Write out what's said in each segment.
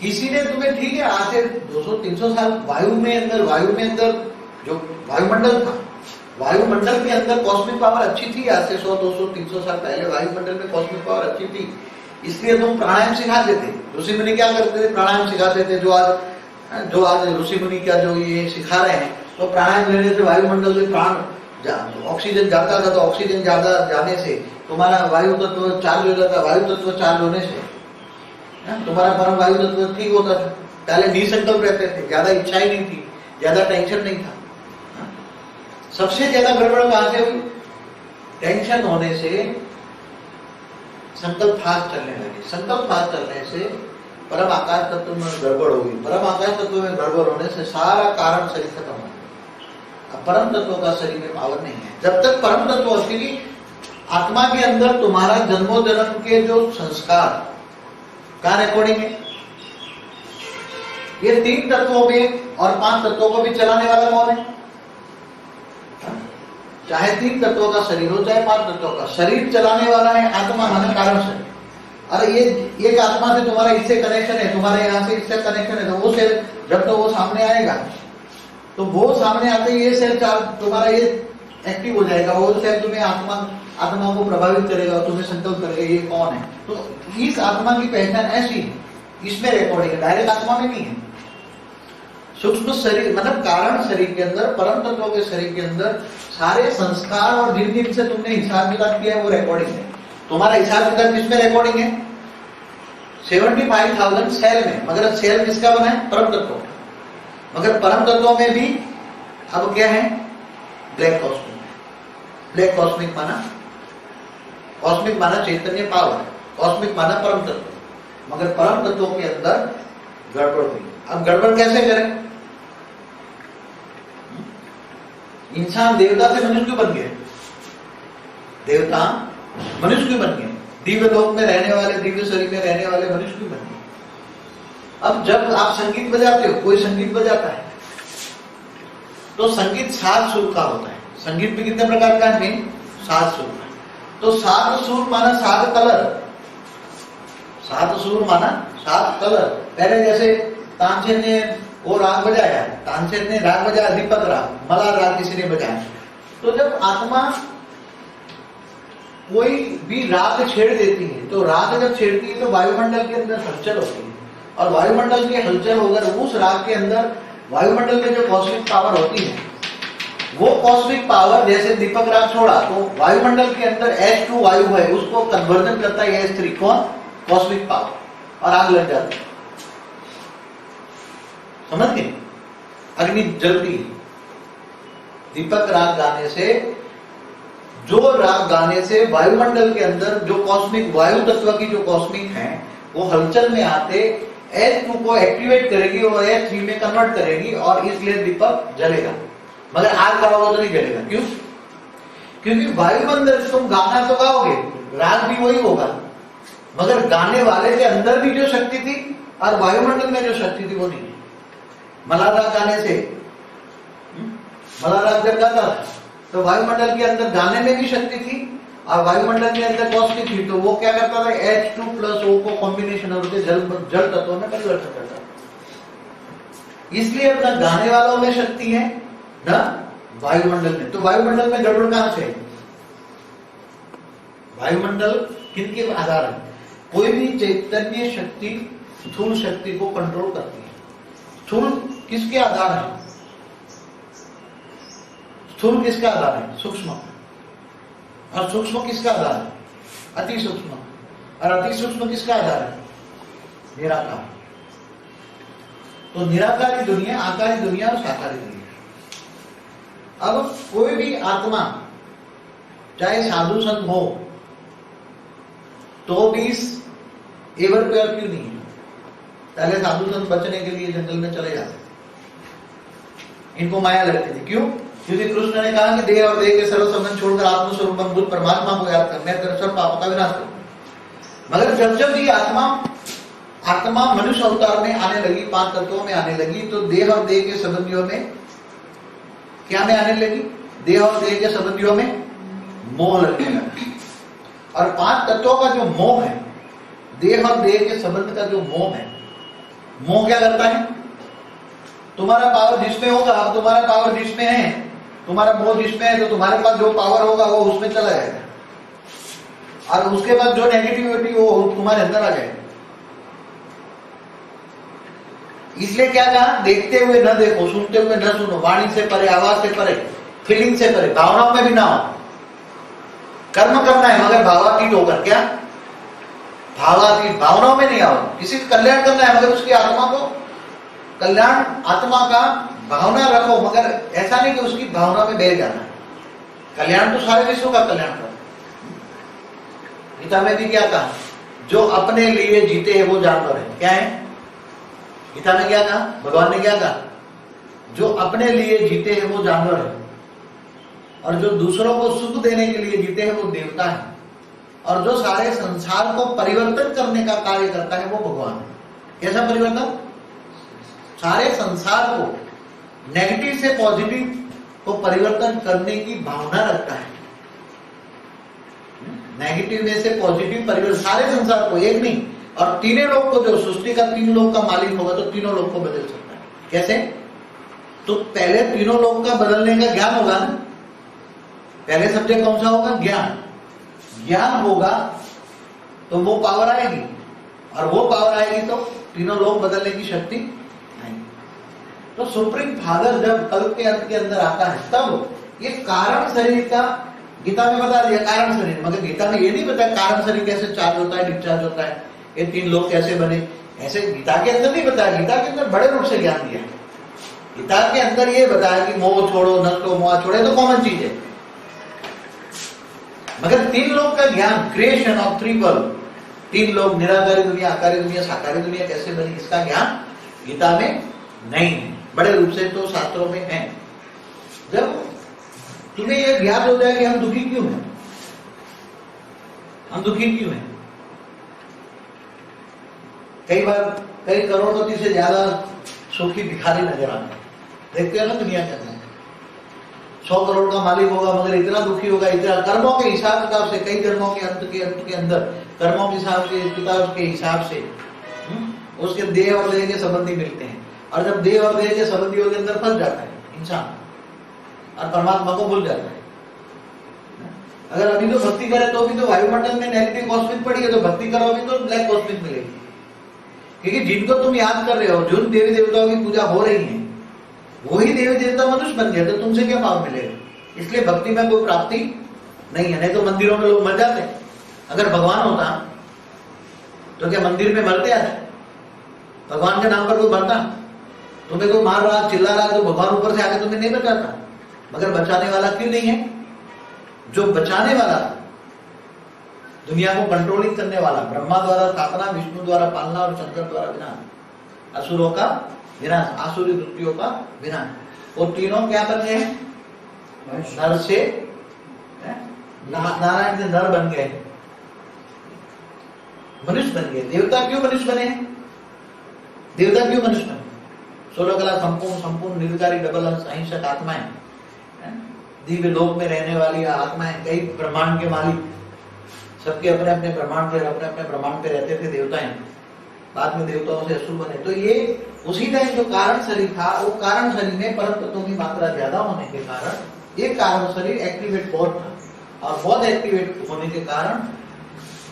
किसी ने तुम्हें ठीक है आज से 200-300 साल वायु में अंदर जो वायुमंडल था, वायुमंडल के अंदर कॉस्मिक पावर अच्छी थी। आज से 100-200-300 साल पहले वायुमंडल में कॉस्मिक पावर अच्छी थी, इसलिए तुम प्राणायाम सिखाते थे। ऋषि मुनि क्या करते थे? प्राणायाम सिखाते थे। जो आज ऋषि मुनि क्या जो ये सिखा रहे हैं, तो प्राणायाम लेने से वायुमंडल में प्राण ऑक्सीजन जाता था, तो ऑक्सीजन ज्यादा जाने से तुम्हारा वायु तत्व चार्ज हो जाता। वायु तत्व चार्ज होने से तुम्हारा परम वायु तत्व ठीक होता था। पहले निसंकल्प रहते थे, ज्यादा इच्छा ही नहीं थी, ज्यादा टेंशन नहीं था। सबसे ज्यादा गड़बड़ कहां से हुई? टेंशन होने से संकल्प फास्ट चलने लगे। संकल्प फास्ट चलने से परम आकाश तत्व में गड़बड़ हुई। परम आकाश तत्व में गड़बड़ होने से सारा कारण शरीर खत्म हो गया। अब परम तत्व का शरीर में पावर नहीं है। जब तक परम तत्व असली आत्मा के अंदर तुम्हारा जन्मों जन्म के जो संस्कार का रिकॉर्डिंग है, ये 3 तत्वों में और 5 तत्वों को भी चलाने वाला कौन है? चाहे 3 तत्वों का शरीर हो, चाहे 5 तत्वों का शरीर चलाने वाला है आत्मा, माना कारण शरीर। अरे ये एक आत्मा से तुम्हारा इससे कनेक्शन है, तुम्हारे यहाँ से इससे कनेक्शन है, तो वो सेल जब तो वो सामने आएगा, तो वो सामने आते ही ये सेल तुम्हारा ये एक्टिव हो जाएगा। वो सेल तुम्हें आत्मा को प्रभावित करेगा, तुम्हें संकल्प करेगा ये कौन है। तो इस आत्मा की पहचान ऐसी है, इसमें रिकॉर्डिंग है, डायरेक्ट आत्मा में नहीं है। सूक्ष्म शरीर मतलब कारण शरीर के अंदर, परम तत्वों के शरीर के अंदर सारे संस्कार और जिन जिन से तुमने हिसाब किताब किया है वो रिकॉर्डिंग है। तुम्हारा हिसाब किताब किसमें रिकॉर्डिंग है? 75,000 सेल में। मगर सेल किसका बना है? परम तत्वों। मगर परम तत्वों में भी अब क्या है? Black cosmic. ब्लैक कॉस्मिक माना, कॉस्मिक माना चैतन्य पावर, कॉस्मिक माना परम तत्व। मगर परम तत्वों के अंदर गड़बड़ हुई। अब गड़बड़ कैसे करें? इंसान देवता से मनुष्य क्यों बन गए? देवता मनुष्य क्यों बन गए? दिव्य लोक में रहने वाले, दिव्य शरीर में रहने वाले मनुष्य क्यों बन गए? अब जब आप संगीत बजाते हो, कोई संगीत बजाता है, तो संगीत 7 सुर का होता है। संगीत में कितने प्रकार का है? 7 सुर का। तो 7 सुर माना 7 कलर। 7 सुर माना 7 कलर। पहले जैसे तानसेन ने वो राग बजाया, तानसेन ने राग बजाया दीपक राग, मलार राग किसी ने बजाया। तो जब आत्मा कोई भी राग छेड़ देती है, तो राग जब छेड़ती है तो वायुमंडल के अंदर हलचल होती है, और वायुमंडल की हलचल होकर उस राग के अंदर वायुमंडल में जो कॉस्मिक पावर होती है, वो कॉस्मिक पावर जैसे दीपक राग छोड़ा तो वायुमंडल के अंदर H2 वायु है, उसको कन्वर्जन करता है H3 कौन? कॉस्मिक पावर, और आग लग जाती है। समझ गए? अग्नि जलती है। दीपक राग गाने से, जो राग गाने से वायुमंडल के अंदर जो कॉस्मिक वायु तत्व की जो कॉस्मिक है वो हलचल में आते H2 को एक्टिवेट करेगी और H3 में कन्वर्ट करेगी, और इसलिए दीपक जलेगा। मगर आग गाओगे तो नहीं जलेगा। क्यों? क्योंकि वायुमंडल तुम गाना तो गाओगे, राग भी वही होगा, मगर गाने वाले के अंदर भी जो शक्ति थी और वायुमंडल में जो शक्ति थी वो नहीं है। मलार राग गाने से, मलार राग जब गाता था तो वायुमंडल के अंदर गाने में भी शक्ति थी और वायुमंडल के अंदर कॉस्मिक थी, तो वो क्या करता था? H2 प्लस O को कॉम्बिनेशन होकर जल तत्वों में परिवर्तन करता था। इसलिए अपना गाने वालों में शक्ति है ना वायुमंडल में। तो वायुमंडल में गड़बड़ कहां से? वायुमंडल किनके आधार है? कोई भी चैतन्य शक्ति स्थूल शक्ति को कंट्रोल करती है। स्थूल किसके आधार है? स्थूल किसका आधार है? सूक्ष्म। और सूक्ष्म किसका आधार है? अति सूक्ष्म। और अति सूक्ष्म किसका आधार है? निराकार। तो निराकारी दुनिया, आकारी दुनिया और साकारी दुनिया। अब कोई भी आत्मा चाहे साधु संत हो तो भी एवर प्योर क्यों नहीं है? पहले साधु संत बचने के लिए जंगल में चले जाते, इनको माया लगती थी। क्यों? क्योंकि कृष्ण ने कहा कि देह और देह के सर्व संबंध छोड़कर आत्मस्वरूप बुद्ध परमात्मा को याद कर, मैं तेरे सब पापों का विनाश करूं। मगर जब जब ये आत्मा मनुष्य अवतार में आने लगी, 5 तत्वों में आने लगी, तो देह और देह के संबंधियों में क्या में आने लगी? देह और देह के संबंधियों में मोह लगने लगा। और 5 तत्वों का जो मोह है, देह और देह के संबंध का जो मोह है, मोह क्या करता है? तुम्हारा पावर जिसमें होगा, अब तुम्हारा पावर जिसमें है, तुम्हारा मोह जिसमें है, तो तुम्हारे पास जो पावर होगा वो उसमें चला जाएगा, और उसके बाद जो नेगेटिविटी वो तुम्हारे अंदर आ जाएगी। इसलिए क्या कहा? देखते हुए न देखो, सुनते हुए न सुनो, वाणी से परे, आवाज से परे, फीलिंग से परे, भावनाओं में भी ना हो। कर्म करना है मगर भावातीत होकर। क्या? भावातीत, भावनाओं में नहीं आओ। किसी का कल्याण करना है मगर उसकी आत्मा को कल्याण, आत्मा का भावना रखो, मगर ऐसा नहीं कि उसकी भावना में बह जाना है। कल्याण तो सारे विश्व का कल्याण करो। गीता में भी क्या कहा? जो अपने लिए जीते हैं वो जानवर है। क्या है गीता में? क्या कहा भगवान ने? क्या कहा? जो अपने लिए जीते हैं वो जानवर है, और जो दूसरों को सुख देने के लिए जीते हैं वो देवता है, और जो सारे संसार को परिवर्तन करने का कार्य करता है वो भगवान है। कैसा परिवर्तन? सारे संसार को नेगेटिव से पॉजिटिव को परिवर्तन करने की भावना रखता है। नेगेटिव में से पॉजिटिव परिवर्तन, सारे संसार को, एक नहीं, और तीनों लोग को, जो सृष्टि का तीन लोग का मालिक होगा तो तीनों लोग को बदल सकता है। कैसे? तो पहले तीनों लोग का बदलने का ज्ञान होगा ना। पहले सब्जेक्ट कौन सा होगा? ज्ञान। ज्ञान होगा तो वो पावर आएगी, और वो पावर आएगी तो तीनों लोग बदलने की शक्ति आएगी। तो सुप्रीम फादर जब कल्प के अंत के अंदर आता है तब ये कारण शरीर का गीता में बता दिया, कारण शरीर। मगर गीता में ये नहीं बताया कारण शरीर कैसे चार्ज होता है, डिस्चार्ज होता है, ये तीन लोग कैसे बने, ऐसे गीता के अंदर नहीं बताया। गीता के अंदर बड़े रूप से ज्ञान दिया। गीता के अंदर ये बताया कि मोह छोड़ो, नष्टो मोह छोड़े, तो कॉमन चीज है। मगर तीन लोग का ज्ञान, क्रिएशन ऑफ ट्रिपल, तीन लोग, निराकारी दुनिया, आकारी दुनिया, साकारी दुनिया कैसे बनी, इसका ज्ञान गीता में नहीं है। बड़े रूप से तो शास्त्रों में है। जब तुम्हें यह ज्ञात हो जाए कि हम दुखी क्यों हैं, हम दुखी क्यों हैं। कई बार कई करोड़पति से ज्यादा सुखी भिखारी नजर आते हैं, देखते हैं ना दुनिया के अंदर। 100 करोड़ का मालिक होगा मगर इतना दुखी होगा, इतना कर्मों के हिसाब किताब से, कई कर्मों के अंत के अंदर कर्मों के हिसाब के किताब के हिसाब से उसके देह और देह के संबंधी मिलते हैं, और जब देह और देह के संबंधियों के अंदर फंस जाता है इंसान और परमात्मा को भूल जाता है। अगर अभी तो भक्ति करे तो भी तो वायुमंडल में नेगेटिव कॉस्मिक पड़ी है, तो भक्ति करोगे तो ब्लैक कॉस्मिक मिलेगी। क्योंकि जिनको तुम याद कर रहे हो, जिन देवी देवताओं की पूजा हो रही है, वही देवी देवता मनुष्य बन गया, तो तुमसे क्या पाप मिलेगा। इसलिए भक्ति में कोई प्राप्ति नहीं है। नहीं तो मंदिरों में लोग मर जाते। अगर भगवान होता तो क्या मंदिर में मरते आते? भगवान के नाम पर कोई मरता? तुम्हें कोई मार रहा, चिल्ला रहा, तो भगवान ऊपर से आके तुम्हें नहीं बचाता। मगर बचाने वाला क्यों नहीं है? जो बचाने वाला, दुनिया को कंट्रोलिंग करने वाला, ब्रह्मा द्वारा स्थापना, विष्णु द्वारा पालना और शंकर द्वारा विनाश, असुरों का विनाश, आसुरी वृत्तियों का विनाश, वो तीनों क्या बन गए? नर से नारायण से नर बन गए, मनुष्य बन गए। देवता क्यों मनुष्य बने? देवता क्यों मनुष्य बने? 16 कला संपूर्ण निर्विकारी डबल अंश अहिंसक आत्माएं, दिव्य लोक में रहने वाली आत्माएं, कई ब्रह्मांड के मालिक, सबके अपने अपने ब्रह्मांड पे, अपने अपने ब्रह्मांड पे रहते थे देवताएं। बाद में देवताओं से असुर बने। तो ये उसी टाइम जो कारण शरीर था, वो कारण शरीर में परम तत्वों की मात्रा ज्यादा होने के कारण ये कारण शरीर एक्टिवेट बहुत था, और बहुत एक्टिवेट होने के कारण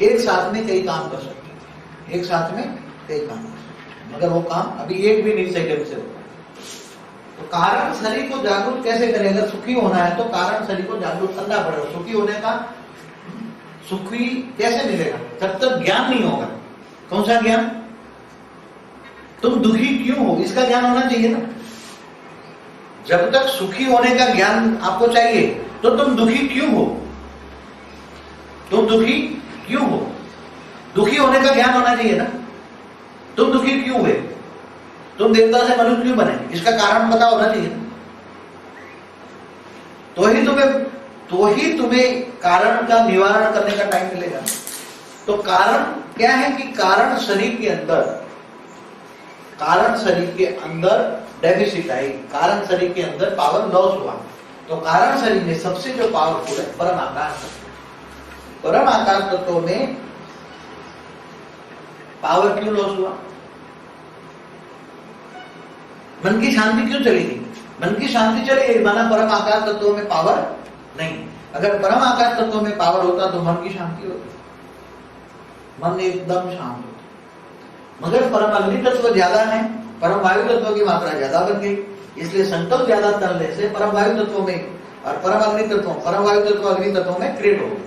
एक साथ में कई काम कर सकते थे, एक साथ में कई काम कर सकते, मगर वो काम अभी एक भी नहीं सही ढंग से होता। तो कारण शरीर को जागरूक कैसे करें? अगर सुखी होना है तो कारण शरीर को जागरूक करना पड़ेगा। सुखी होने का सुखी कैसे मिलेगा? जब तक ज्ञान नहीं होगा। कौन सा ज्ञान? तुम दुखी क्यों हो, इसका ज्ञान होना चाहिए ना। जब तक सुखी होने का ज्ञान आपको चाहिए तो तुम दुखी क्यों हो, तुम दुखी क्यों हो, दुखी होने का ज्ञान होना चाहिए ना। तुम दुखी क्यों हुए, तुम देवता से मनुष्य क्यों बने, इसका कारण पता होना चाहिए ना। तो ही तुम्हें कारण का निवारण करने का टाइम मिलेगा। तो कारण क्या है कि कारण शरीर के अंदर डेफिसिट आई, कारण शरीर के अंदर पावर लॉस हुआ। तो कारण शरीर में सबसे जो पावरफुल है परम आकाश तत्व। परम आकाश तत्व में पावर क्यों लॉस हुआ? मन की शांति क्यों चलेगी? मन की शांति चलेगी माना परम आकाश तत्वों में पावर नहीं। अगर परम आकाश तत्वों में पावर होता तो मन की शांति होती, मन एकदम शांत होता। मगर परम अग्नि तत्व ज्यादा है, परम वायु तत्व की मात्रा ज्यादा बन गई, इसलिए संकल्प ज्यादा करने से परम वायु तत्वों में और परम अग्नि तत्वों, परम वायु तत्व अग्नि तत्वों में क्रिएट हो गई।